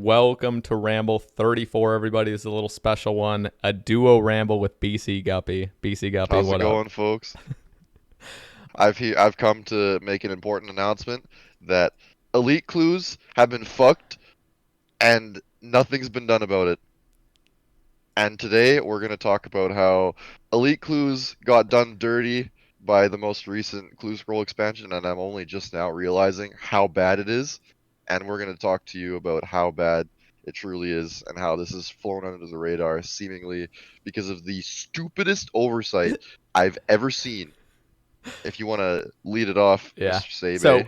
Welcome to Ramble 34, everybody. This is a little special one, a duo ramble with Bcguppy. Bcguppy, How's it what up? going, folks? I've come to make an important announcement that elite clues have been fucked and nothing's been done about it. And today we're going to talk about how elite clues got done dirty by the most recent clue scroll expansion, and I'm only just now realizing how bad it is. And we're going to talk to you about how bad it truly is and how this has flown under the radar seemingly because of the stupidest oversight I've ever seen. If you want to lead it off, Yeah. Mr. Sabe. So,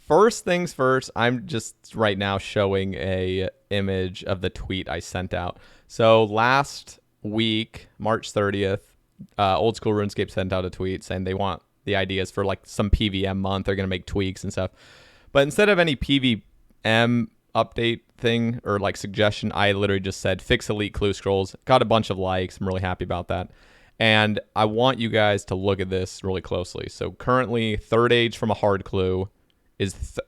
first things first, I'm just right now showing a image of the tweet I sent out. So, last week, March 30th, Old School RuneScape sent out a tweet saying they want the ideas for like some PVM month. They're going to make tweaks and stuff. But instead of any PVM update thing or like suggestion, I literally just said fix elite clue scrolls. Got a bunch of likes. I'm really happy about that. And I want you guys to look at this really closely. So currently, third age from a hard clue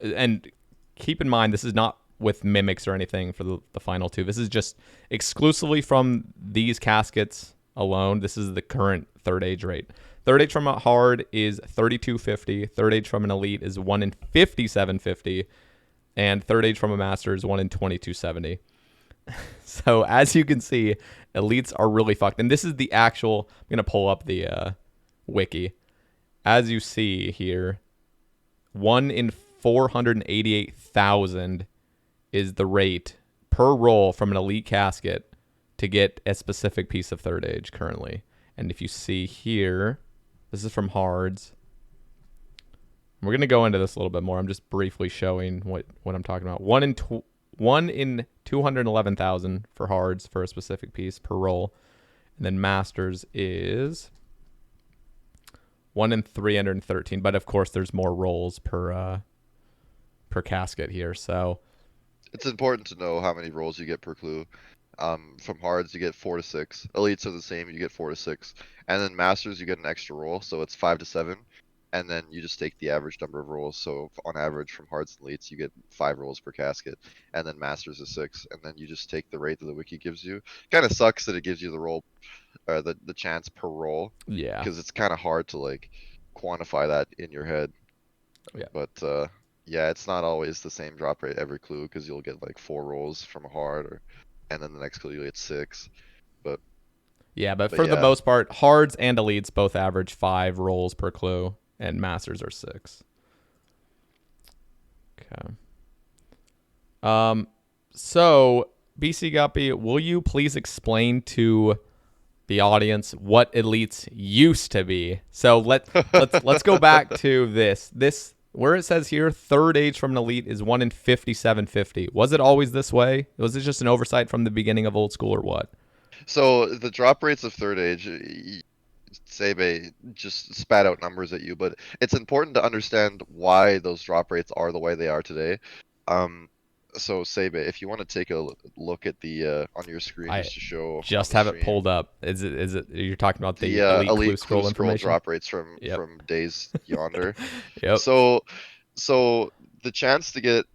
and keep in mind this is not with mimics or anything for the final two. This is just exclusively from these caskets alone. This is the current third age rate. Third age from a hard is 3250. Third age from an elite is 1 in 5750. And third age from a master is 1 in 2270. So as you can see, elites are really fucked. And this is the actual. I'm gonna pull up the wiki. As you see here, 1 in 488,000 is the rate per roll from an elite casket to get a specific piece of third age currently. And if you see here, this is from hards. We're gonna go into this a little bit more. I'm just briefly showing what I'm talking about. 1 in 211,000 for hards for a specific piece per roll, and then masters is 1 in 313. But of course, there's more rolls per casket here. So It's important to know how many rolls you get per clue. From hards, you get 4 to 6. Elites are the same, you get 4 to 6. And then masters, you get an extra roll, so it's 5 to 7. And then you just take the average number of rolls. So on average, from hards and elites, you get 5 rolls per casket. And then masters is 6. And then you just take the rate that the wiki gives you. Kind of sucks that it gives you the roll, or the chance per roll, yeah, because it's kind of hard to like quantify that in your head. yeah, But yeah, it's not always the same drop rate every clue because you'll get like 4 rolls from a hard, and then the next clue you get 6. But yeah. But but for the yeah, most part, hards and elites both average 5 rolls per clue, and masters are 6. Okay. Um. So Bcguppy, will you please explain to the audience what elites used to be? So let's go back to this where it says here third age from an elite is 1 in 5750. Was it always this way? Was it just an oversight from the beginning of old school or what? so the drop rates of third age, Sebe just spat out numbers at you, but it's important to understand why those drop rates are the way they are today. Um, so Sebe, if you want to take a look at the on your screen I just to show on just the have it stream pulled up. Is it you're talking about the the elite clue elite clue scroll scroll information? drop rates from Yep. days yonder. Yep. So so the chance to get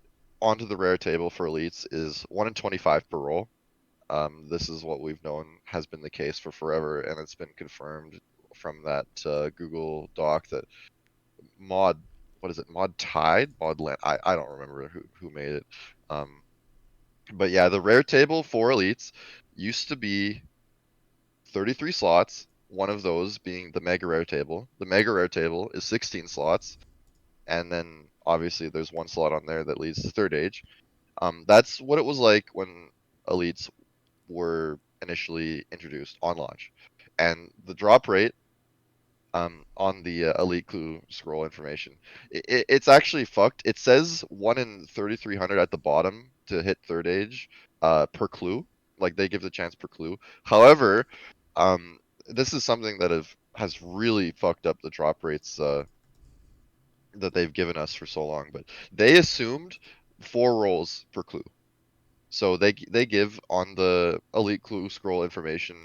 onto the rare table for elites is 1 in 25 per roll. This is what we've known has been the case for forever, and it's been confirmed from that Google Doc that mod, what is it, mod Tide, mod land, I don't remember who made it. Um, but yeah, the rare table for elites used to be 33 slots. One of those being the mega rare table. The mega rare table is 16 slots, and then obviously there's one slot on there that leads to third age. That's what it was like when elites were initially introduced on launch, and the drop rate on the elite clue scroll information, it's actually fucked. It says 1 in 3300 at the bottom to hit third age per clue, like they give the chance per clue. However, this is something that has really fucked up the drop rates that they've given us for so long. But they assumed 4 rolls per clue. So they give on the elite clue scroll information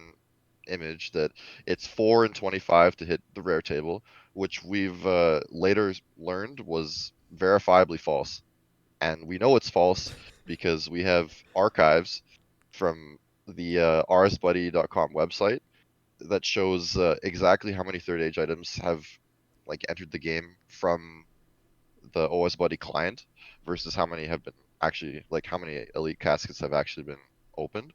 image that it's 4 and 25 to hit the rare table, which we've later learned was verifiably false. And we know it's false because we have archives from the rsbuddy.com website that shows exactly how many third age items have like entered the game from the OS Buddy client versus how many have been actually like how many elite caskets have actually been opened.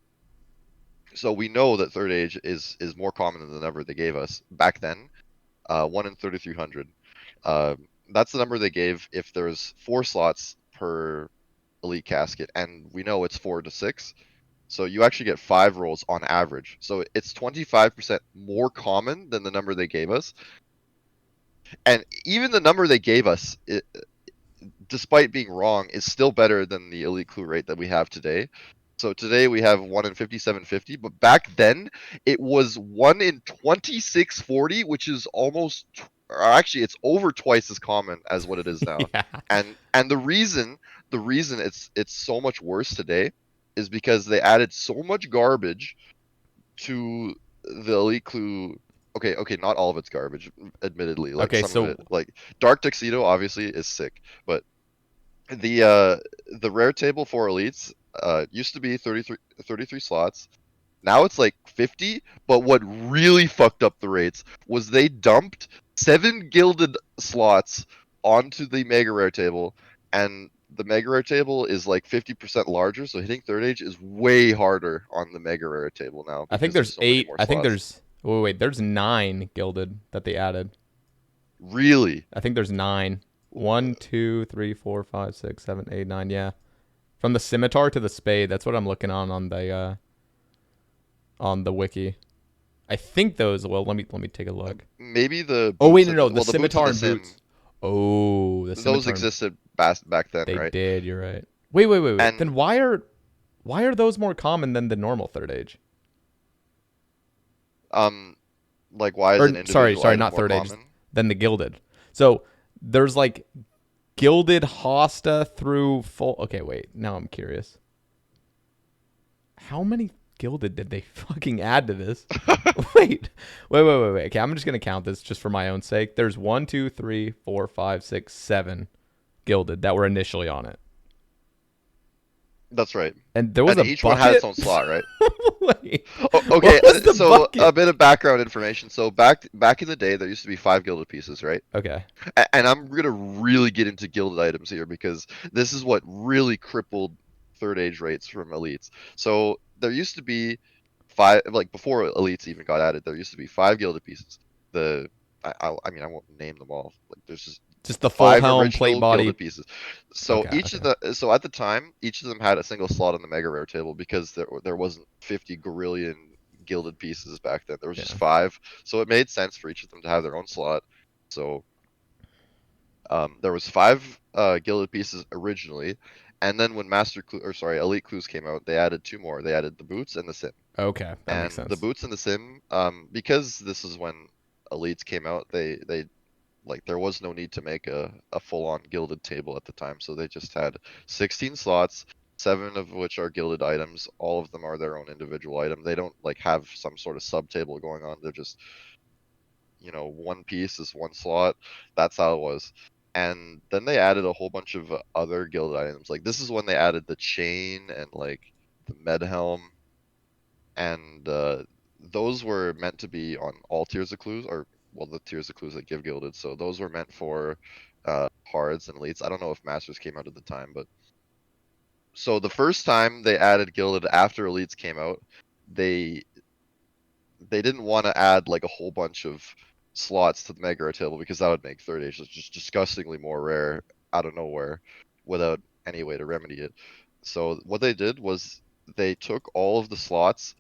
So we know that third age is more common than the number they gave us back then, 1 in 3,300. That's the number they gave if there's 4 slots per elite casket, and we know it's 4 to 6. So you actually get 5 rolls on average. So it's 25% more common than the number they gave us. And even the number they gave us, despite being wrong, is still better than the elite clue rate that we have today. So today we have 1 in 5750, but back then it was 1 in 2640, which is almost, or actually it's over twice as common as what it is now. Yeah. And the reason it's so much worse today is because they added so much garbage to the elite clue. Okay, not all of it's garbage, admittedly. Like Okay, some of so it, like Dark Tuxedo obviously is sick, but the rare table for elites used to be 33 slots. Now it's like 50, but what really fucked up the rates was they dumped 7 gilded slots onto the mega rare table, and the mega rare table is like 50% larger, so hitting third age is way harder on the mega rare table now I think because there's there's so many 8. more I think slots. there's wait, there's 9 gilded that they added. Really? I think there's 9. 1, 2, 3, 4, 5, 6, 7, 8, 9. Yeah, from the scimitar to the spade. That's what I'm looking on the wiki. I think those. Well, let me take a look. Maybe the Oh wait, boots no, and no, the the well, the boots and scimitar the and sim, boots. Oh, the those scimitar. And, existed back then, they right? did. You're right. Wait. And Then why are those more common than the normal third age? um, like, why is Or an sorry, individual sorry, item not more third age, common? than the gilded. So there's like gilded hosta through full. Okay, wait. Now I'm curious. How many gilded did they fucking add to this? Wait. Okay, I'm just gonna count this just for my own sake. There's 1, 2, 3, 4, 5, 6, 7 gilded that were initially on it, That's right. and there was And a each one had its bucket. own slot, right? Wait, Okay, what was the so a bucket? bit of background information. So back in the day, there used to be 5 gilded pieces, right? Okay, And I'm gonna really get into gilded items here because this is what really crippled third age rates from elites. So there used to be five, like before elites even got added, there used to be 5 gilded pieces. The I mean I won't name them all. Like there's just just the full five helm plate original gilded body. pieces. So Okay, each of okay, the so at the time, each of them had a single slot on the mega rare table because there wasn't 50 gorillion gilded pieces back then. There was just yeah, 5, so it made sense for each of them to have their own slot. So there was 5 gilded pieces originally, and then when Elite Clues came out, they added 2 more. They added the boots and the sim. okay, that makes And the sense. boots and the sim, because this is when elites came out, they like there was no need to make a full-on gilded table at the time, so they just had 16 slots, 7 of which are gilded items. All of them are their own individual item. They don't like have some sort of sub table going on. They're just one piece is 1 slot. That's how it was. And then they added a whole bunch of other gilded items. Like this is when they added the chain and like the med helm, and those were meant to be on all tiers of clues, or well, the tiers of clues that give gilded. So those were meant for hards and elites. I don't know if masters came out at the time, but so the first time they added gilded after elites came out, they they didn't want to add like a whole bunch of slots to the mega rare table because that would make third age just disgustingly more rare out of nowhere without any way to remedy it. So what they did was they took all of the slots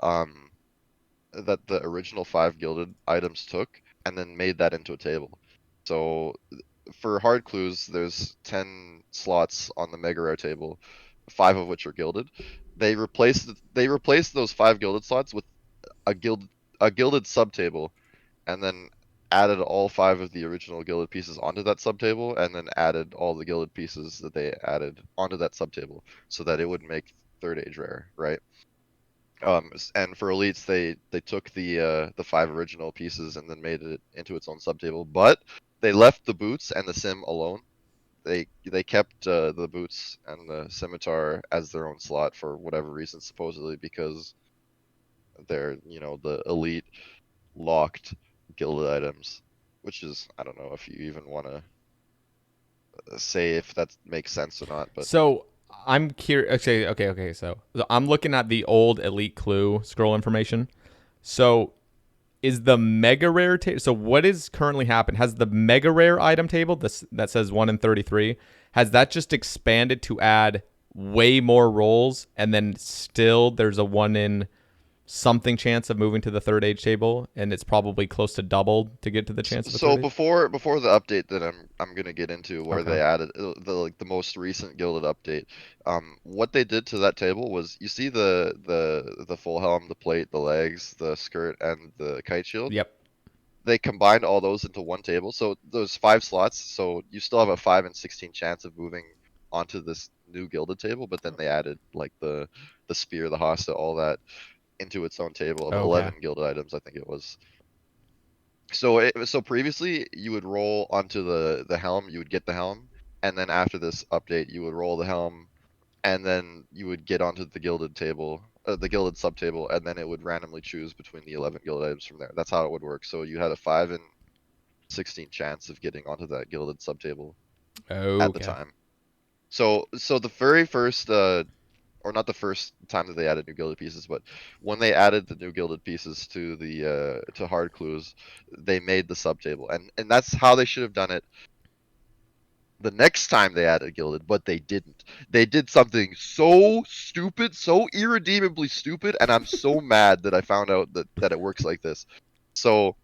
um, that the original 5 gilded items took and then made that into a table. So for hard clues, there's 10 slots on the mega rare table, 5 of which are gilded. They replaced those 5 gilded slots with a guild a gilded subtable, and then added all 5 of the original gilded pieces onto that subtable, and then added all the gilded pieces that they added onto that subtable, so that it would make third age rare, right? And for elites, they took the 5 original pieces and then made it into its own subtable, but they left the boots and the sim alone. they kept the boots and the scimitar as their own slot for whatever reason, supposedly because they're the elite locked gilded items, which is I don't know if you even want to say if that makes sense or not, but So I'm curious. Okay. So I'm looking at the old Elite Clue scroll information. So is the mega rare table? So what is currently happened? Has the mega rare item table this that says 1 in 33? Has that just expanded to add way more rolls, and then still there's a 1 in something chance of moving to the third age table, and it's probably close to doubled to get to the chance of the So third age? before the update that I'm gonna get into where Okay. they added the like the most recent gilded update, what they did to that table was you see the full helm, the plate, the legs, the skirt, and the kite shield. Yep. They combined all those into one table. So those 5 slots. So you still have a 5 and 16 chance of moving onto this new gilded table, but then they added like the spear, the hosta, all that into its own table of Okay. 11 gilded items, I think it was. So previously you would roll onto the helm, you would get the helm, and then after this update you would roll the helm, and then you would get onto the gilded table, the gilded subtable, and then it would randomly choose between the 11 gilded items from there. That's how it would work. So you had a 5 and 16 chance of getting onto that gilded subtable at the Okay. time. So the very first or not the first time that they added new gilded pieces, but when they added the new gilded pieces to the to hard clues, they made the subtable, and that's how they should have done it the next time they added gilded, but they didn't. They did something so stupid, so irredeemably stupid, and I'm so mad that I found out that it works like this. So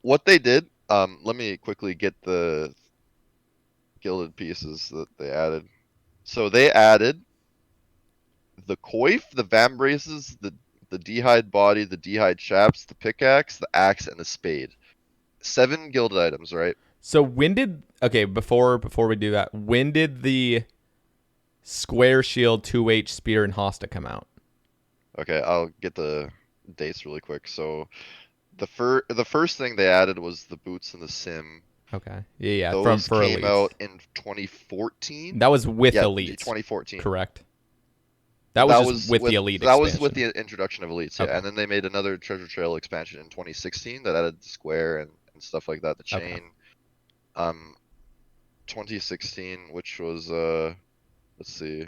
what they did, let me quickly get the gilded pieces that they added. So they added the coif, the vambraces, the d'hide body, the d'hide chaps, the pickaxe, the axe, and the spade. 7 gilded items, right? So when did before we do that, when did the square shield 2H spear and hosta come out? Okay, I'll get the dates really quick. So the first thing they added was the boots and the sim. Okay. Yeah, from Those for came elites. out in 2014. That was with Yeah, elites, 2014. correct? That was just with the elite That was with expansion. the introduction of elites, yeah. Okay. And then they made another treasure trail expansion in 2016 that added the square and stuff like that, the Okay. chain. 2016, which was let's see,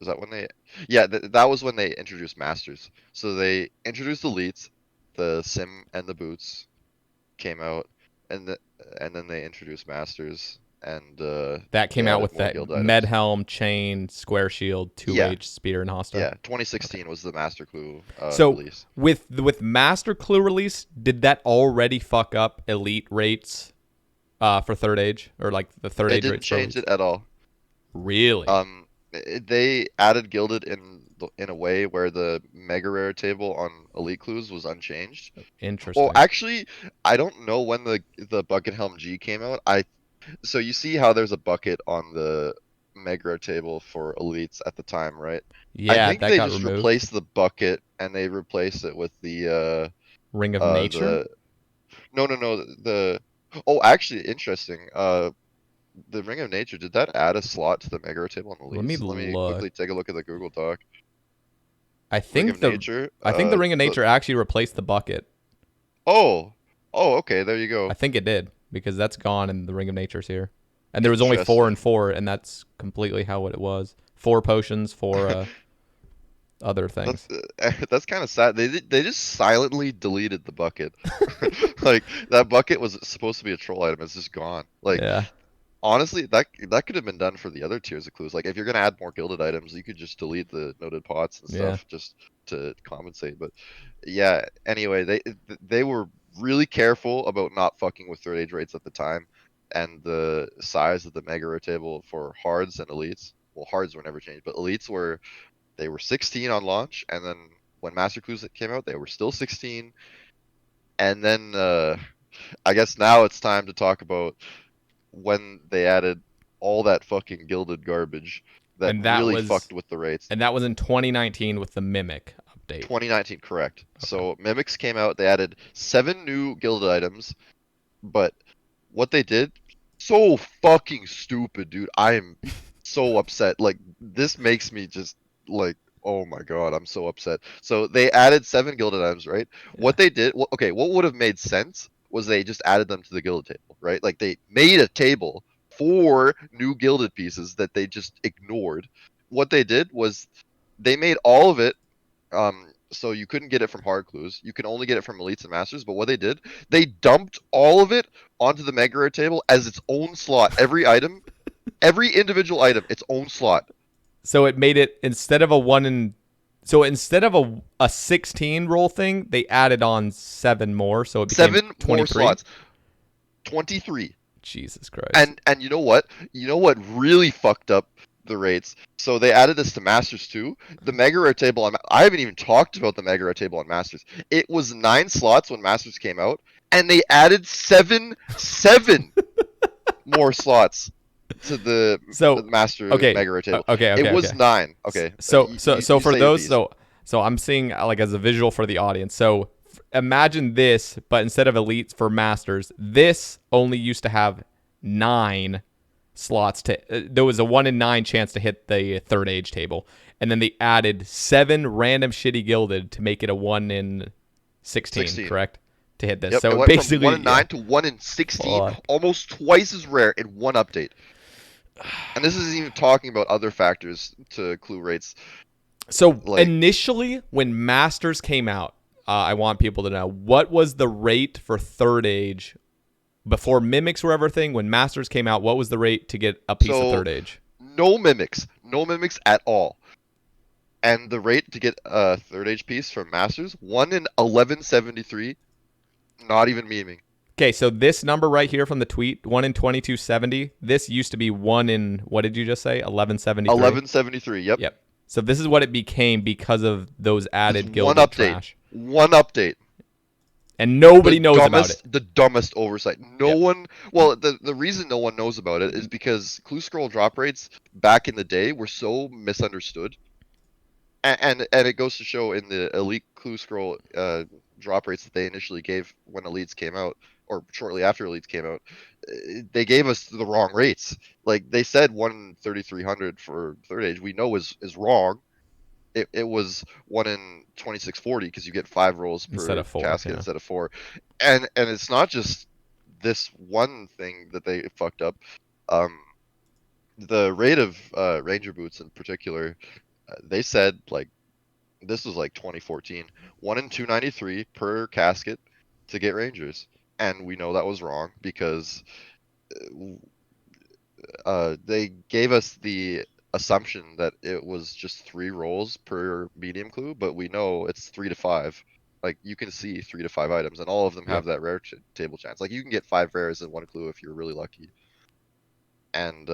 was that when they? Yeah, that was when they introduced masters. So they introduced elites, the sim and the boots came out, and and then they introduced masters, and That they came out added with more that guild med items. helm, chain, square shield, Yeah, 2H spear and hosta. yeah. Okay. 2016 was the master clue So release. with Master Clue release, did that already fuck up elite rates for third age or like the third It age didn't rates for change elites? it at all. Really They added gilded in a way where the mega rare table on elite clues was unchanged. Oh, interesting. actually, I don't know when the bucket helm G came out. So you see how there's a bucket on the mega rare table for elites at the time, right? I Yeah, think that they got just removed. replaced the bucket and they replaced it with Ring of Nature. the no the oh, actually interesting. The Ring of Nature, did that add a slot to the mega rare table on Let me elites? Let me look. quickly take a look at the Google Doc. I Ring of think the Nature, I think the Ring of Nature actually replaced the bucket. oh oh, okay, there you I go. think it did because that's gone and the Ring of Nature's here. And there was only four and Interesting. four, and that's completely how it was. Four potions, four other That's things. that's kind of sad. They just silently deleted the bucket. Like that bucket was supposed to be a troll item. It's just gone. Like Yeah. honestly, that could have been done for the other tiers of clues. Like if you're gonna add more gilded items, you could just delete the noted pots and Yeah. stuff just to compensate. But yeah, anyway, they were really careful about not fucking with third age rates at the time, and the size of the mega rare table for hards and elites. Well, hards were never changed, but elites were they were 16 on launch, and then when Master Clues came out, they were still 16. And then I guess now it's time to talk about when they added all that fucking gilded garbage that And that really was fucked with the rates. and that was in 2019 with the Mimic update. 2019, correct. Okay. So Mimics came out, they added 7 new gilded items, but what they did, so fucking stupid, dude. I am so upset. Like this makes me just like, oh my god, I'm so upset. So they added 7 gilded items, right? Yeah. What they did, okay, what would have made sense was they just added them to the gilded table, right? Like they made a table for new gilded pieces that they just ignored. What they did was they made all of it so you couldn't get it from hard clues. You can only get it from elites and masters. But what they did, they dumped all of it onto the mega rare table as its own slot. Every item, every individual item, its own slot. So it made it instead of a one in so instead of a 16 roll thing, they added on 7 more, so it became 7 more 23. slots. 23. Jesus Christ. And you know what? You know what really fucked up the rates? So they added this to Masters too. The Mega Rare table on I haven't even talked about the Mega Rare table on Masters. It was 9 slots when Masters came out, and they added seven more slots to the So Master okay, Mega Rare table. okay, It okay, was okay. 9. Okay, So you for say your those, piece. so I'm seeing like as a visual for the audience. So imagine this, but instead of elites for masters, this only used to have 9 slots to. There was a 1 in 9 chance to hit the third age table, and then they added 7 random shitty gilded to make it a 1 in 16. 16. Correct, to hit this. Yep, it So went from one basically, in yeah. nine to 1 in 16, Fuck. almost twice as rare in one update. And this isn't even talking about other factors to clue rates. So Like, initially, when Masters came out, I want people to know what was the rate for third age before mimics were ever a thing. When Masters came out, what was the rate to get a piece of so third age? no mimics at all. And the rate to get a third age piece from Masters, 1 in 1173, not even memeing. Okay, so this number right here from the tweet, 1 in 2270. This used to be 1 in, what did you just say? 1173. 1173, yep. Yep. So this is what it became because of those This added one gilded update. trash, One update. and nobody knows about it. The dumbest oversight. No Yep. one, well, the reason no one knows about it is because clue scroll drop rates back in the day were so misunderstood. And it goes to show in the elite clue scroll drop rates that they initially gave when elites came out, or shortly after elites came out, they gave us the wrong rates. Like they said 1 in 3300 for third age, we know is wrong. It was 1 in 2640 because you get 5 rolls Instead per of 4, casket yeah. instead of 4. And it's not just this one thing that they fucked up. Um, the rate of ranger boots in particular, they said like this was like 2014, 1 in 293 per casket to get rangers, and we know that was wrong because they gave us the assumption that it was just 3 rolls per medium clue, but we know it's 3 to 5. Like you can see 3 to 5 items, and all of them have Yep. that rare table chance. Like you can get 5 rares in one clue if you're really lucky, and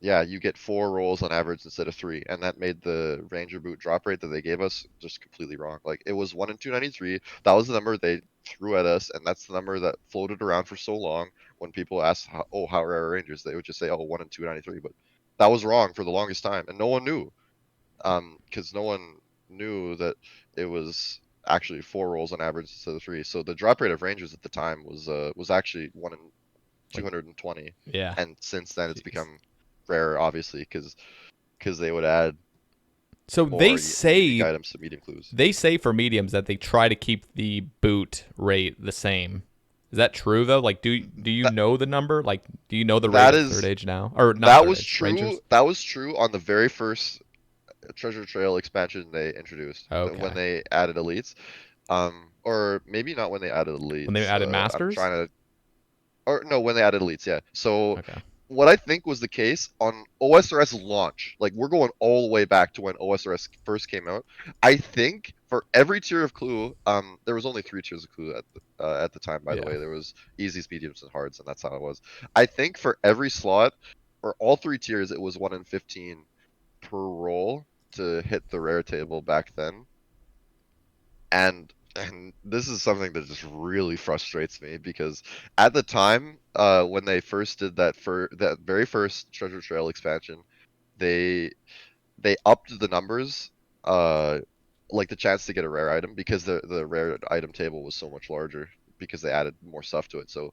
yeah, you get 4 rolls on average instead of 3, and that made the Ranger boot drop rate that they gave us just completely wrong. Like it was 1 in 293. That was the number they threw at us, and that's the number that floated around for so long. When people asked, "Oh, how rare are Rangers?" They would just say, "Oh, 1 in 293." But that was wrong for the longest time, and no one knew, because no one knew that it was actually 4 rolls on average instead of 3. So the drop rate of Rangers at the time was actually 1 in Like, 220, yeah. and since then it's Jeez. become rare, obviously, because they would add So more unique items to medium clues. they say for mediums that they try to keep the boot rate the same. Is that true though? Like, do you That know the number? Like, do you know the rate that of third is age now, or not that third was age true. rangers? That was true on the very first Treasure Trail expansion they introduced when Okay, they added elites. Or maybe not when they added when they elites. added I'm masters. trying to, or no, when they added elites. Yeah. So Okay, what I think was the case on OSRS launch, like we're going all the way back to when OSRS first came out. I think for every tier of clue, there was only 3 tiers of clue at the time. By the yeah, way, there was easies, mediums, and hards, and that's how it was. I think for every slot, for all 3 tiers, it was 1 in 15 per roll to hit the rare table back then. And this is something that just really frustrates me because at the time, when they first did that very first Treasure Trail expansion, they they upped the numbers, uh, like the chance to get a rare item because the rare item table was so much larger. because they added more stuff to it. So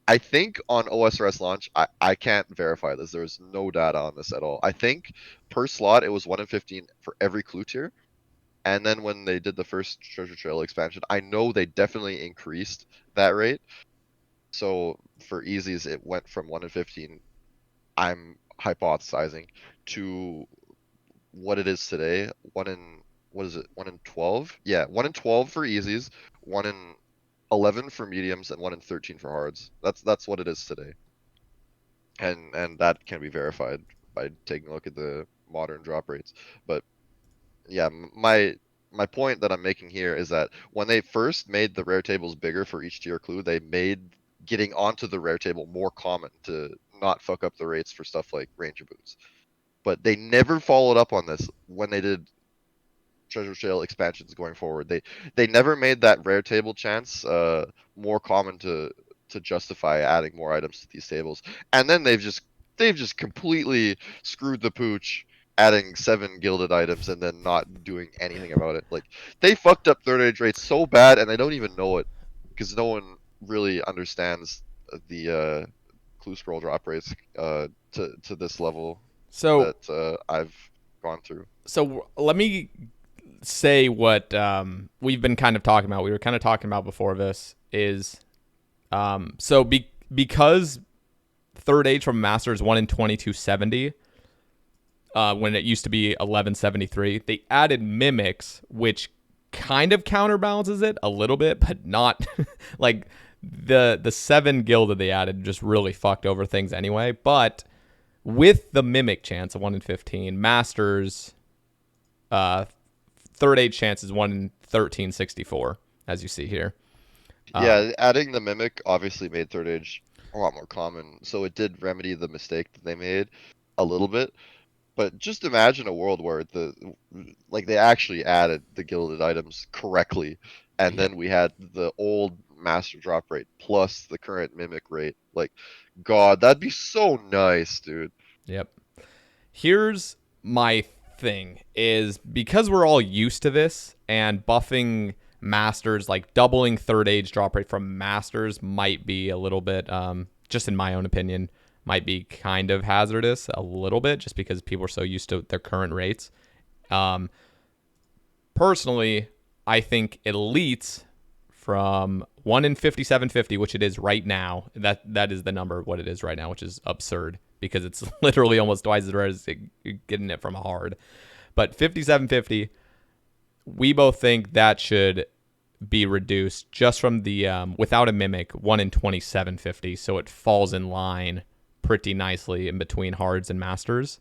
I think on OSRS launch, I can't verify this. There's no data on this at all. I think per slot it was 1 in 15 for every clue tier. And then when they did the first Treasure Trail expansion, I know they definitely increased that rate. So for easies, it went from 1 in 15, I'm hypothesizing, to what it is today. One in, what is it? 1 in 12? Yeah, 1 in 12 for easies, 1 in 11 for mediums, and 1 in 13 for hards. That's what it is today. And that can be verified by taking a look at the modern drop rates. But yeah, my point that I'm making here is that when they first made the rare tables bigger for each tier clue, they made getting onto the rare table more common to not fuck up the rates for stuff like ranger boots. But they never followed up on this when they did Treasure Trail expansions going forward. They never made that rare table chance more common to justify adding more items to these tables. And then they've just completely screwed the pooch, adding 7 gilded items and then not doing anything about it. Like they fucked up third age rates so bad and they don't even know it because no one really understands the clue scroll drop rates to this level So that I've gone through. so let me say what we've been kind of talking about. We were kind of talking about before this is because third age from master is 1 in 2270 when it used to be 1173, they added mimics, which kind of counterbalances it a little bit, but not like the 7 gilded they added just really fucked over things anyway. But with the mimic chance of 1 in 15, masters third age chance is 1 in 1364, as you see here. Yeah, adding the mimic obviously made third age a lot more common, so it did remedy the mistake that they made a little bit. But just imagine a world where they actually added the gilded items correctly, and Yep. then we had the old master drop rate plus the current mimic rate. Like, God, that'd be so nice, dude. Yep. Here's my thing is because we're all used to this and buffing masters, like doubling third age drop rate from masters might be a little bit, just in my own opinion, might be kind of hazardous a little bit just because people are so used to their current rates. Um, Personally, I think elites from 1 in 5750, which it is right now, that is the number of what it is right now, which is absurd because it's literally almost twice as rare as getting it from a hard. But 5750, we both think that should be reduced just from the without a mimic 1 in 2750, so it falls in line pretty nicely in between hards and masters.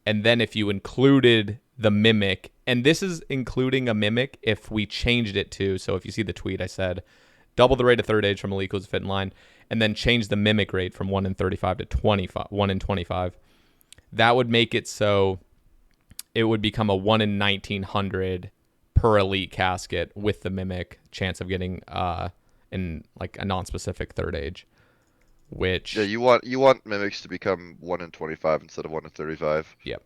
And then if you included the mimic, and this is including a mimic if we changed it to, so if you see the tweet, I said double the rate of third age from elite equals fit in line, and then change the mimic rate from 1 in 35 to 25, 1 in 25. That would make it so it would become a 1 in 1900 per elite casket with the mimic chance of getting in like a non-specific third age, which Yeah, you want mimics to become 1 in 25 instead of 1 in 35. yep.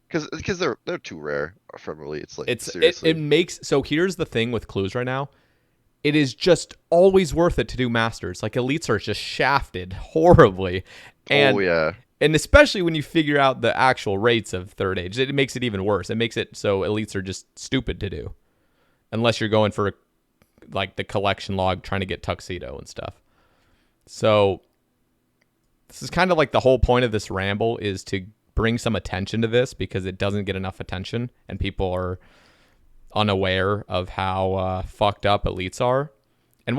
Because they're too rare from elites. Like It seriously. makes, so here's the thing with clues right now. It is just always worth it to do masters. Like elites are just shafted horribly. Oh And yeah. and especially when you figure out the actual rates of third age, it makes it even worse. It makes it so elites are just stupid to do. Unless you're going for like the collection log trying to get tuxedo and stuff. So this is kind of like the whole point of this ramble is to bring some attention to this because it doesn't get enough attention and people are unaware of how fucked up elites are. And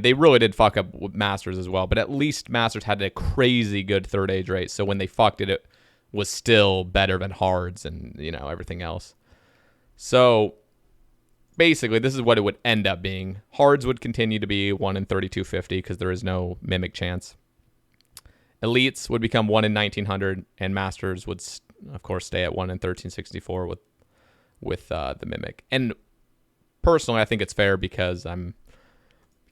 they really did fuck up with masters as well, but at least masters had a crazy good third age rate. So when they fucked it, it was still better than hards and, everything else. So basically, this is what it would end up being. Hards would continue to be 1 in 3250 because there is no mimic chance. Elites would become 1 in 1900, and masters would, of course, stay at 1 in 1364 with the mimic. And personally, I think it's fair because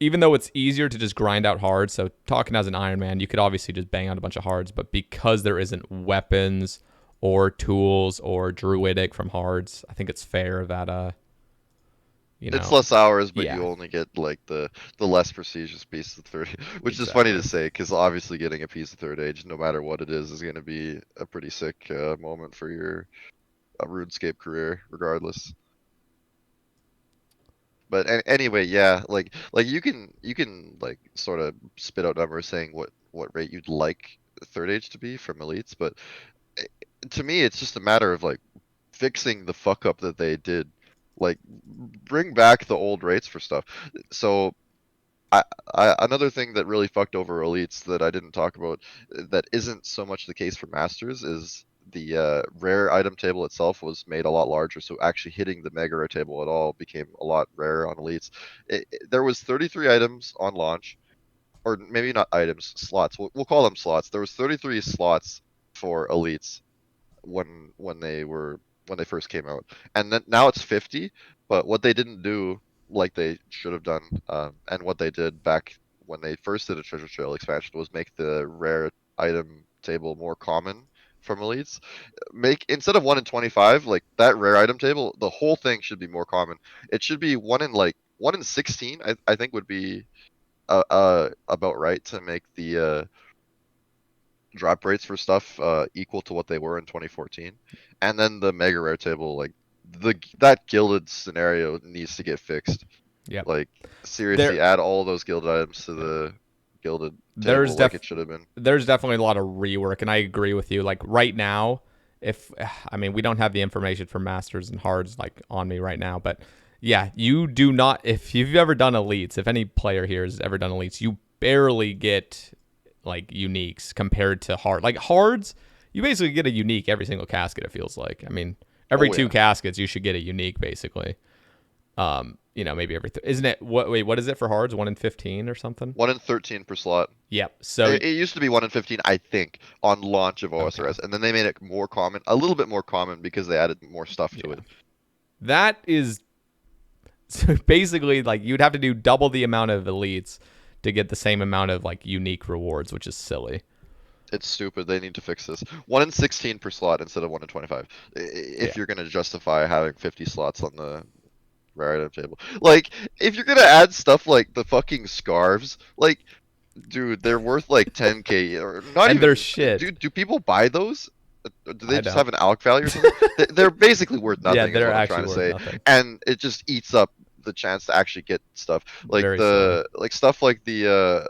even though it's easier to just grind out hards, so talking as an Iron Man, you could obviously just bang out a bunch of hards, but because there isn't weapons or tools or druidic from hards, I think it's fair that It's less hours, but Yeah, you only get like the less prestigious piece of third, which is funny to exactly. say because obviously getting a piece of third age, no matter what it is going to be a pretty sick moment for your RuneScape career, regardless. But anyway, yeah, like you can like sort of spit out numbers saying what rate you'd like third age to be from elites, but eh, to me it's just a matter of like fixing the fuck up that they did. Like bring back the old rates for stuff. So I, another thing that really fucked over elites that I didn't talk about that isn't so much the case for masters is the rare item table itself was made a lot larger, so actually hitting the mega rare table at all became a lot rarer on elites. There was 33 items on launch, or maybe not items, slots. We'll call them slots. There was 33 slots for elites when they first came out, and then now it's 50. But what they didn't do, like they should have done, and what they did back when they first did a treasure trail expansion was make the rare item table more common from elites. Make instead of 1 in 25, like that rare item table, the whole thing should be more common. It should be 1 in 16. I think would be about right to make the drop rates for stuff equal to what they were in 2014. And then the mega rare table, like that gilded scenario needs to get fixed. Yep. Like There seriously, add all those gilded items to yeah. the gilded there's table like def it should have been. there's definitely a lot of rework, and I agree with you. Like right now, if I mean we don't have the information for masters and hards like on me right now, but yeah, you do not. If you've ever done elites, if any player here has ever done elites, you barely get like uniques compared to hard. Like hards, you basically get a unique every single casket. It feels like. I mean, every Oh two yeah, caskets you should get a unique basically. Maybe every isn't it? What wait? What is it for hards? 1 in 15 or something? 1 in 13 per slot. Yep. So It used to be 1 in 15, I think, on launch of okay. OSRS, and then they made it more common, a little bit more common because they added more stuff to Yeah. it. That is so basically like you'd have to do double the amount of elites to get the same amount of like unique rewards, which is silly. It's stupid. They need to fix this. 1 in 16 per slot instead of 1 in 25. Yeah. If you're gonna justify having 50 slots on the rare item table, like if you're gonna add stuff like the fucking scarves, like dude, they're worth like 10k or not And they're even. shit. Dude, do people buy those? Do they I just don't. have an alc value or something? They're basically worth Yeah, nothing, is they're what I'm actually trying to worth say, nothing. and it just eats up the chance to actually get stuff like Very silly. stuff like the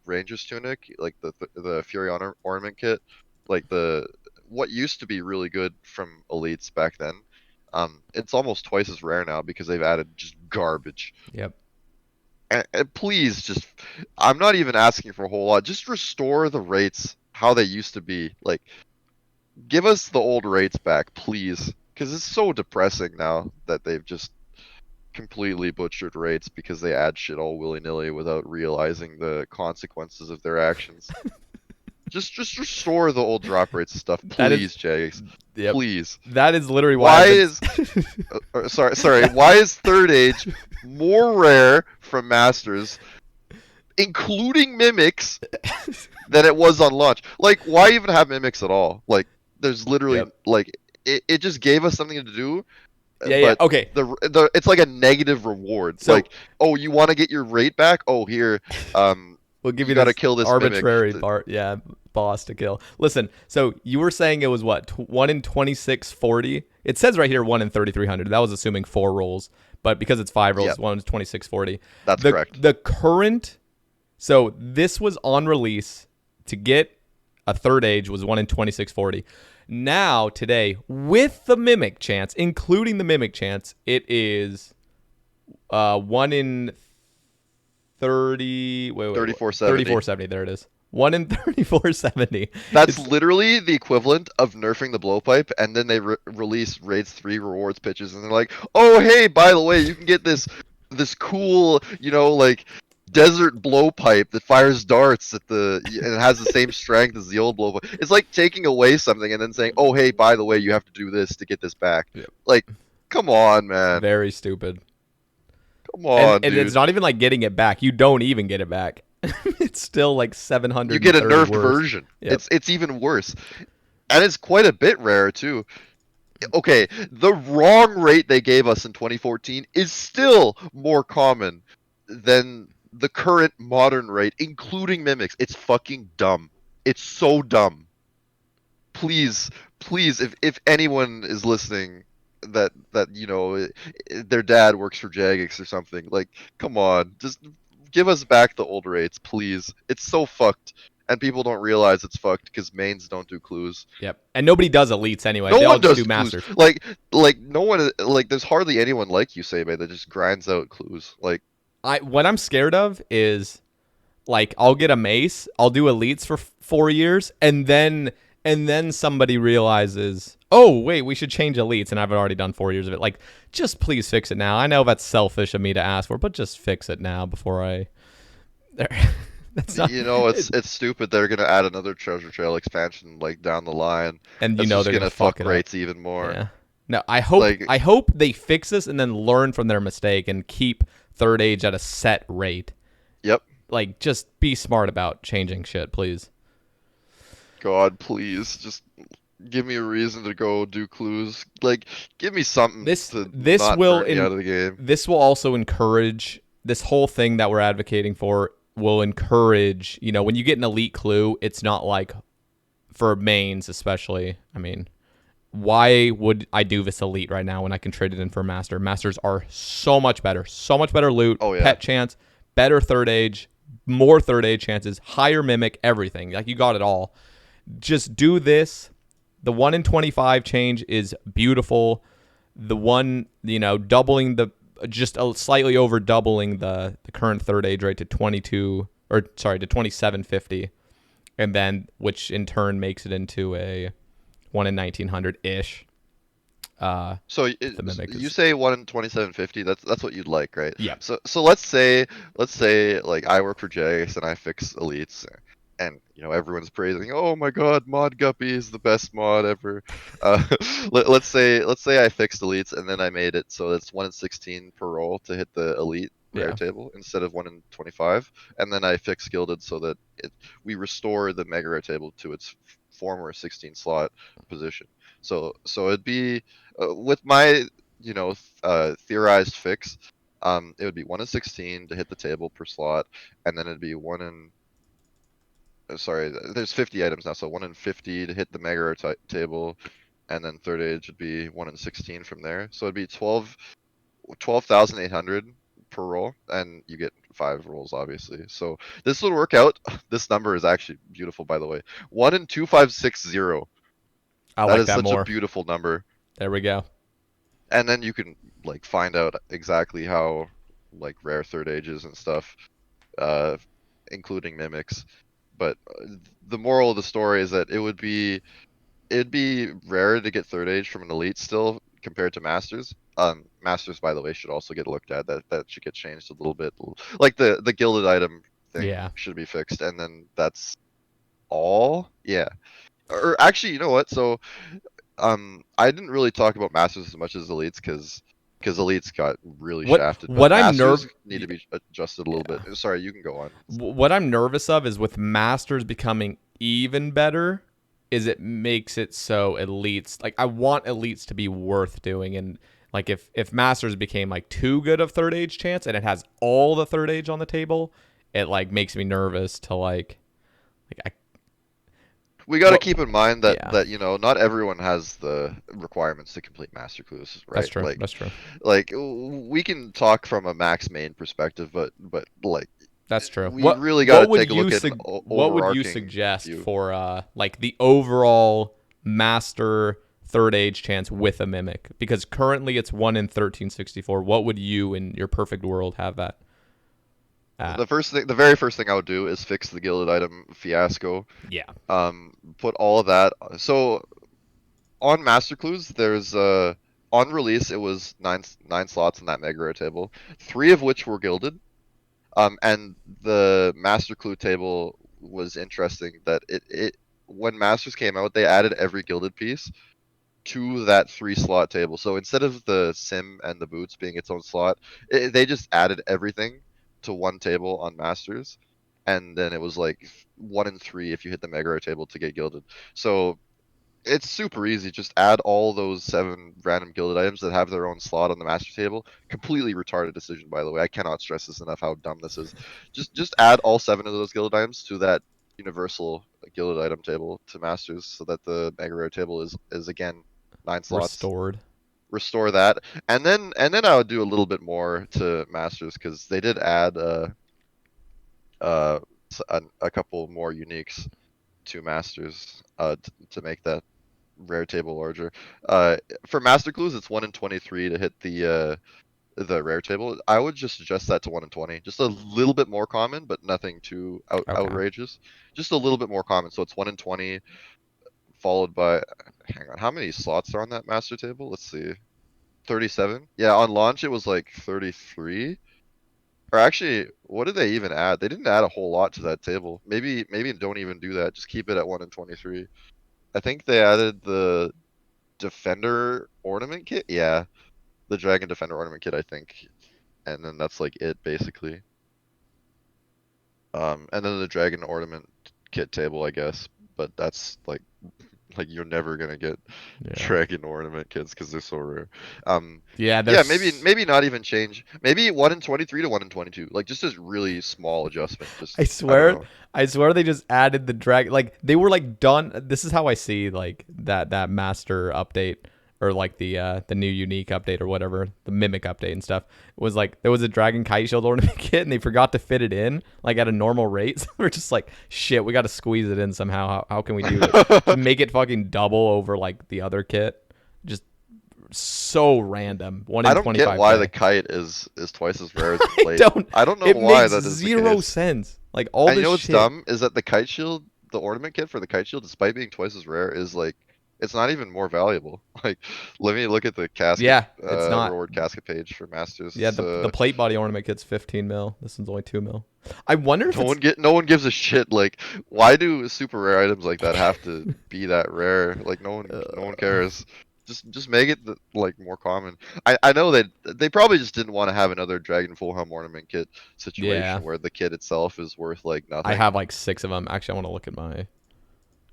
Ranger's tunic, like the Fury ornament kit, like the what used to be really good from elites back then. It's almost twice as rare now because they've added just garbage. Yep. And please just, I'm not even asking for a whole lot. Just restore the rates how they used to be. Like, give us the old rates back, please. Because it's so depressing now that they've just completely butchered rates because they add shit all willy-nilly without realizing the consequences of their actions. Just restore the old drop rates and stuff, That is please, Jagex. yep. Please. That is literally why Why I've been is sorry. Why is third age more rare from masters, including mimics, than it was on launch? Like, why even have mimics at all? Like, there's literally Yep. like it just gave us something to do, Yeah, yeah. but Okay. the it's like a negative reward. So Like, oh, you want to get your rate back? Oh, here, we'll give you you got to this kill this mimic. arbitrary boss to kill. Listen, so you were saying it was what 1 in 2640. It says right here 1 in 3300. That was assuming 4 rolls, but because it's 5 rolls, Yep, 1 in 2640. that's correct. The current, so this was on release to get a third age was 1 in 2640. Now today with the mimic chance, including the mimic chance, it is 1 in 30. Wait, 3470. 3470. There it is. 1 in 3470. That's It's literally the equivalent of nerfing the blowpipe, and then they release raids 3 rewards pitches, and they're like, "Oh, hey, by the way, you can get this cool, like desert blowpipe that fires darts and it has the same strength as the old blowpipe." It's like taking away something and then saying, "Oh, hey, by the way, you have to do this to get this back." yep, Like, come on, man. very stupid. Come And on, and it's dude. not even like getting it back. You don't even get it back. It's still like You get a 730 nerfed worse. version. Yep. It's even worse. And it's quite a bit rare too. Okay, the wrong rate they gave us in 2014 is still more common than the current modern rate, including mimics. It's fucking dumb. It's so dumb. Please, please, if anyone is listening that their dad works for Jagex or something, like, come on, just give us back the old rates, please. It's so fucked, and people don't realize it's fucked because mains don't do clues. Yep. And nobody does elites anyway. No They all one just does do clues. masters. Like no one like there's hardly anyone like you, Sebe, that just grinds out clues. Like What I'm scared of is like I'll get a mace, I'll do elites for 4 years, and then somebody realizes, oh wait, we should change elites, and I've already done 4 years of it. Like, just please fix it now. I know that's selfish of me to ask for, but just fix it now before I. That's not. it's stupid they're gonna add another treasure trail expansion like down the line. And That's just they're gonna gonna fuck fuck it up. rates even more. Yeah. No, I hope Like, I hope they fix this and then learn from their mistake and keep third age at a set rate. yep. Like, just be smart about changing shit, please. God, please, just give me a reason to go do clues. Like, give me something This to this not will burn me in out of the game. this will also encourage this whole thing that we're advocating for will encourage, when you get an elite clue, it's not like for mains especially. I mean, why would I do this elite right now when I can trade it in for master? Masters are so much better. So much better loot, Oh yeah. pet chance, better third age, more third age chances, higher mimic, everything. Like you got it all. Just do this. The 1 in 25 change is beautiful. The one, doubling just slightly over doubling the current third age rate to 22, or sorry, to 2750, and then which in turn makes it into a 1 in 1900 ish. So The mimic you is, say 1 in 2750. That's what you'd like, right? yeah. So let's say like I work for Jagex and I fix elites, and everyone's praising. Oh my God, Mod Guppy is the best mod ever. Uh, let's say I fixed elites and then I made it so it's 1 in 16 per roll to hit the elite rare Yeah. table instead of 1 in 25, and then I fix gilded so that we restore the mega rare table to its former 16 slot position. So it'd be with my theorized fix, it would be 1 in 16 to hit the table per slot, and then it'd be 1 in sorry, there's 50 items now, so 1 in 50 to hit the mega rare table, and then third age would be 1 in 16 from there. So it'd be 12,800 per roll, and you get 5 rolls obviously. So this would work out. This number is actually beautiful, by the way. 1 in 2560. I That like is that such a more. beautiful number. There we go. And then you can like find out exactly how like rare third ages and stuff, uh, including mimics. But the moral of the story is that it'd be rare to get third age from an elite still compared to masters. Masters, by the way, should also get looked at. That should get changed a little bit. Like the gilded item thing Yeah. should be fixed, and then that's all. Yeah. Or actually, you know what? So I didn't really talk about masters as much as elites because elites got really What shafted, but what I'm masters nerve need to be adjusted a little bit. Yeah. Sorry, you can go on. What I'm nervous of is with masters becoming even better is it makes it so elites, like I want elites to be worth doing, and like if masters became like too good of third age chance and it has all the third age on the table, it like makes me nervous to like I We got to what keep in mind that yeah, not everyone has the requirements to complete master clues, that's right? true. That's true. Like we can talk from a max main perspective, but like That's true. we What really got to what would take a you look at an what would you overarching suggest view. for like the overall master third age chance with a mimic? Because currently it's 1 in 1364. What would you in your perfect world have that at? The very first thing I would do is fix the gilded item fiasco. Yeah. Put all of that. So on Master Clues, there's on release it was nine slots in that mega rare table, 3 of which were gilded. And the Master Clue table was interesting that it when Masters came out, they added every gilded piece to that 3 slot table. So instead of the sim and the boots being its own slot, they just added everything to one table on Masters, and then it was like 1 in 3 if you hit the mega rare table to get gilded. So it's super easy. Just add all those 7 random gilded items that have their own slot on the master table. Completely retarded decision, by the way. I cannot stress this enough how dumb this is. Just add all 7 of those gilded items to that universal gilded item table to masters, so that the mega rare table is again 9 slots. Restored. Restore that, and then I would do a little bit more to masters because they did add uh a couple more uniques to masters to make that rare table larger. Uh, for master clues, it's 1 in 23 to hit the rare table. I would just adjust that to 1 in 20. Just a little bit more common, but nothing too Okay. outrageous. Just a little bit more common. So it's 1 in 20 followed by, hang on, how many slots are on that master table? Let's see. 37. Yeah, on launch it was like 33. Or actually, what did they even add? They didn't add a whole lot to that table. Maybe don't even do that. Just keep it at 1 in 23. I think they added the Defender ornament kit. Yeah, the Dragon Defender ornament kit, I think. And then that's like it basically. And then the Dragon ornament kit table, I guess. But that's like you're never gonna get Yeah. Dragon ornament kits because they're so rare. Um, Yeah, yeah, maybe there's maybe not even change. Maybe 1 in 23 to 1 in 22. Like just a really small adjustment. Just I I don't swear, know. I swear they just added the drag. Like they were like done. This is how I see like that master update or like the new unique update or whatever, the mimic update and stuff. It was like there was a dragon kite shield ornament kit and they forgot to fit it in like at a normal rate. So we're just like, shit, we got to squeeze it in somehow. How can we do it? Just make it fucking double over like the other kit. Just so random. One I in don't twenty get five why the k. kite is twice as rare as the I plate. don't. I don't know It why makes that is the zero case. sense. Like all And you this know what's shit. dumb is that the kite shield, the ornament kit for the kite shield, despite being twice as rare, is like it's not even more valuable. Like, let me look at the casket, Yeah, it's not. reward casket page for masters. Yeah, It's the plate body ornament kit's 15 mil. This one's only 2 mil. I wonder if it's no one gives a shit. Like, why do super rare items like that have to be that rare? Like, no one cares. Just make it like more common. I know they probably just didn't want to have another Dragon Fullhelm ornament kit yeah. situation where the kit itself is worth like I nothing. have like 6 of them. Actually, I want to look at my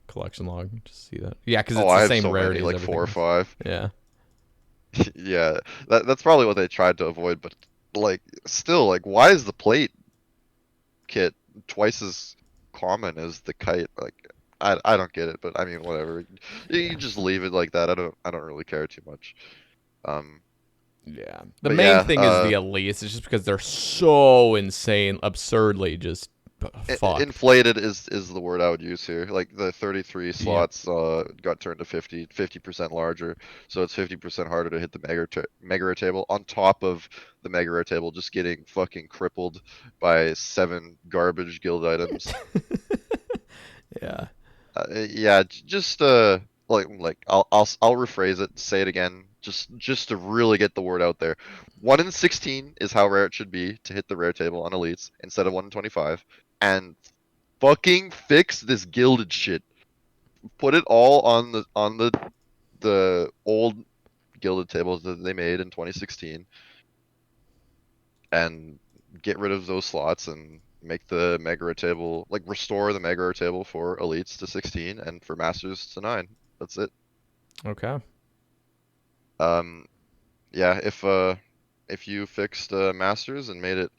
collection log just to see that. Yeah, cuz Oh, it's the I have same so many, rarity as like everything 4 or else. 5. Yeah. Yeah, that's probably what they tried to avoid, but like still, like why is the plate kit twice as common as the kite? Like I don't get it, but I mean whatever. You Yeah. just leave it like that. I don't really care too much. Um, Yeah. The but main yeah, thing is the elites. It's just because they're so insane, absurdly just fucked. inflated is the word I would use here. Like the 33 Yep. slots got turned to 50% larger, so it's 50% harder to hit the mega rare table on top of the mega rare table just getting fucking crippled by 7 garbage guild items. Yeah. Yeah, just like I'll rephrase it, say it again, just to really get the word out there. 1 in 16 is how rare it should be to hit the rare table on elites instead of 1 in 25, and fucking fix this gilded shit. Put it all on the old gilded tables that they made in 2016, and get rid of those slots and make the mega rare table, like restore the mega rare table for elites to 16 and for masters to 9. That's it. Okay. Um, yeah, if you fixed masters and made it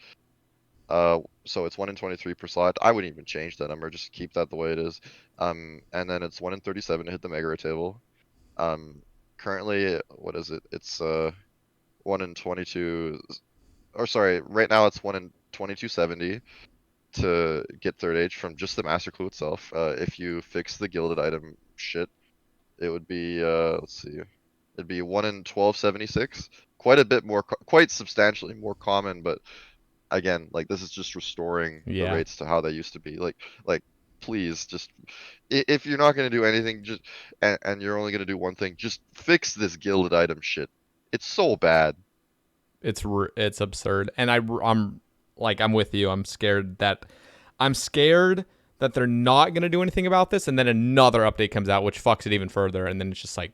so it's 1 in 23 per slot, I wouldn't even change that number. Just keep that the way it is. And then it's 1 in 37 to hit the mega rare table. Um, currently, what is it? It's 1 in 22, or sorry, right now it's 1 in 2270 to get third age from just the master clue itself. If you fix the gilded item shit, it would be let's see, it'd be 1 in 1276. Quite a bit more, quite substantially more common, but again, like this is just restoring the Yeah. rates to how they used to be. Like please just if you're not gonna do anything, just and you're only gonna do one thing, just fix this gilded item shit. It's so bad. It's absurd. And I'm like I'm with you. I'm scared that they're not going to do anything about this and then another update comes out which fucks it even further and then it's just like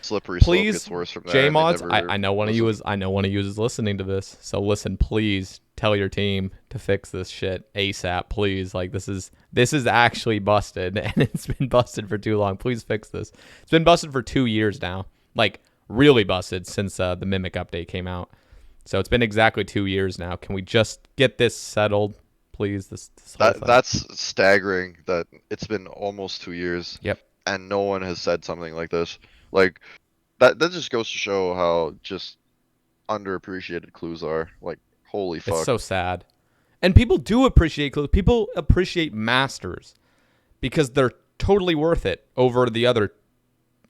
Slippery slope please gets worse from there, and they JMods, never I know one of you listen. is I know one of you is listening to this. So listen, please tell your team to fix this shit ASAP, please. Like this is actually busted, and it's been busted for too long. Please fix this. It's been busted for 2 years now, like really busted since the Mimic update came out. So it's been exactly 2 years now. Can we just get this settled, please? This whole thing. That's staggering that it's been almost 2 years Yep. and no one has said something like this. Like that just goes to show how just underappreciated clues are. Like holy It's fuck. so sad. And people do appreciate clues. People appreciate masters because they're totally worth it over the other.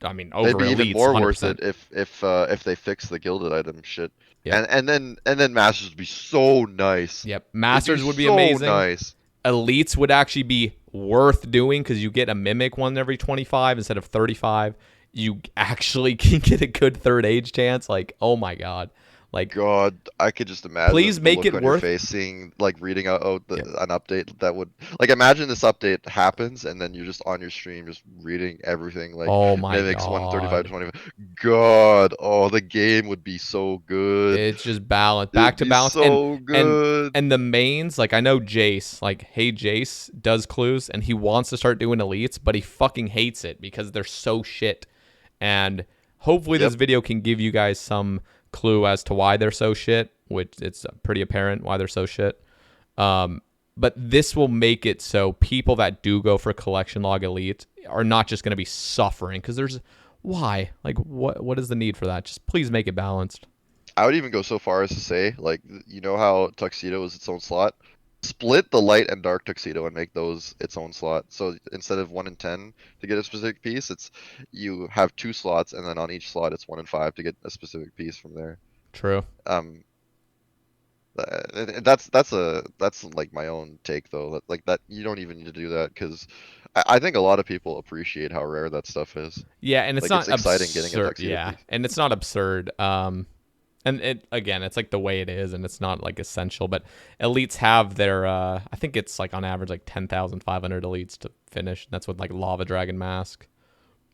I mean, over They'd be even elites. more 100%. worth it if they fix the gilded item shit. Yep. And then masters would be so nice. Yep. It'd Masters would be so amazing. nice. Elites would actually be worth doing because you get a mimic one every 25 instead of 35. You actually can get a good third age chance. Like, oh my god. Like, God, I could just imagine please the make look it on your worth. face seeing like reading out Yep. an update that would like imagine this update happens and then you're just on your stream just reading everything like Oh my mimics 135 god. 25. God, oh the game would be so good. It's just balance, back It'd to be balance, so and good. and the mains. Like I know Jace, like hey Jace does clues, and he wants to start doing elites, but he fucking hates it because they're so shit. And hopefully this Yep. video can give you guys some clue as to why they're so shit, which it's pretty apparent why they're so shit. But this will make it so people that do go for collection log elite are not just going to be suffering because there's why like what is the need for that? Just please make it balanced. I would even go so far as to say, like, you know how tuxedo is its own slot? Split the light and dark tuxedo and make those its own slot. So instead of 1 in 10 to get a specific piece, it's you have 2 slots, and then on each slot it's 1 in 5 to get a specific piece from there. True. That's like my own take though. Like that you don't even need to do that because I think a lot of people appreciate how rare that stuff is. Yeah, and it's Like it's not exciting getting a absurd. tuxedo Yeah, piece. and it's not absurd. And it again, it's like the way it is, and it's not like essential. But elites have their, I think it's like on average like 10,500 elites to finish. That's with like Lava Dragon Mask,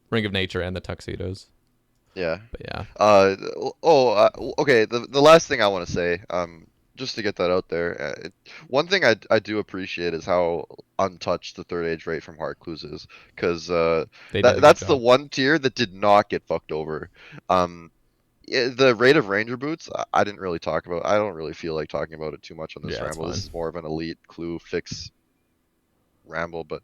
Ring of Nature, and the tuxedos. Yeah. But yeah, Okay. The last thing I want to say, just to get that out there, one thing I do appreciate is how untouched the third age rate from hard clues is, because they did a good that's the job. one tier that did not get fucked over. The rate of ranger boots, I didn't really talk about. I don't really feel like talking about it too much on this Yeah, it's ramble. This fine. is more of an elite clue fix ramble, but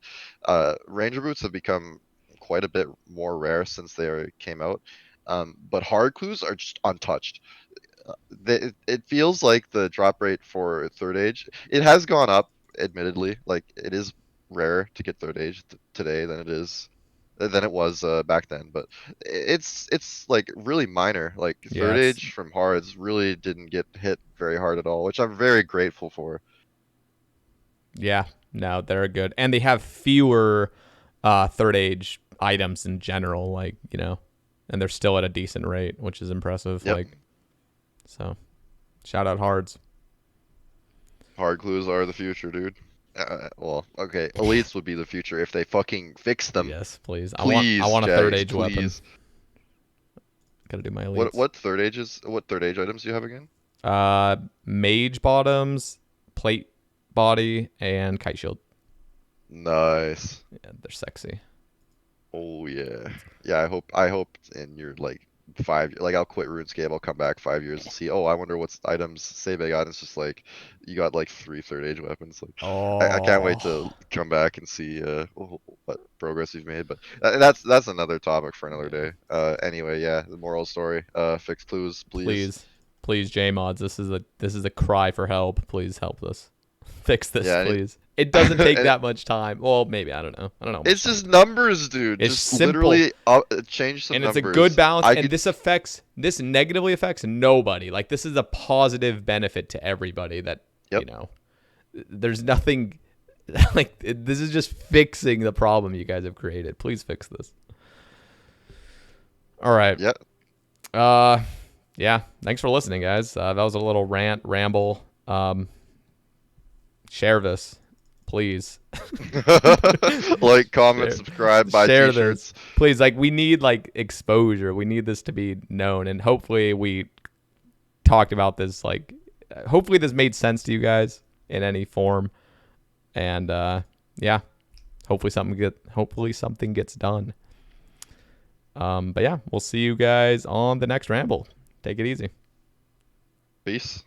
ranger boots have become quite a bit more rare since they came out. But hard clues are just untouched. It feels like the drop rate for third age, it has gone up, admittedly. Like it is rarer to get third age today than it was back then, but it's like really minor. Like Yeah, third it's age from hards really didn't get hit very hard at all, which I'm very grateful for. yeah. No, they're good, and they have fewer third age items in general. Like and they're still at a decent rate, which is impressive. Yep. Like so, shout out hards. Hard clues are the future, dude. Well, okay, elites would be the future if they fucking fix them. Yes, please. I Please, want a third Jags, age weapon. please. Gotta do my What elites. what third ages? What third age items do you have again? Mage bottoms, plate body, and kite shield. Nice. Yeah, they're sexy. Oh yeah. Yeah, I hope in your like 5 like I'll quit RuneScape, I'll come back 5 years and see, oh I wonder what items Save got, and it's just like you got like 3 third age weapons. Like I can't wait to Oh, come back and see what progress you've made, but that's another topic for another yeah. day. Anyway, yeah, the moral story. Fix clues, please. Please, JMods. This is a cry for help. Please help us. Fix this, Yeah, please. It doesn't take and that much time. Well, maybe I don't know. I don't know. How much it's time. just numbers, dude. It's Just simple. literally change some And it's a numbers. good balance, I and could this negatively affects nobody. Like this is a positive benefit to everybody. That Yep. there's nothing like this is just fixing the problem you guys have created. Please fix this. All right. Yep. Yeah. Thanks for listening, guys. That was a little ramble. Share this, please. Like, comment, Share, subscribe, buy share t-shirts. this, please. Like we need like exposure. We need this to be known, and hopefully we talked about this like hopefully this made sense to you guys in any form. And yeah, hopefully something gets done. But yeah, we'll see you guys on the next ramble. Take it easy. Peace.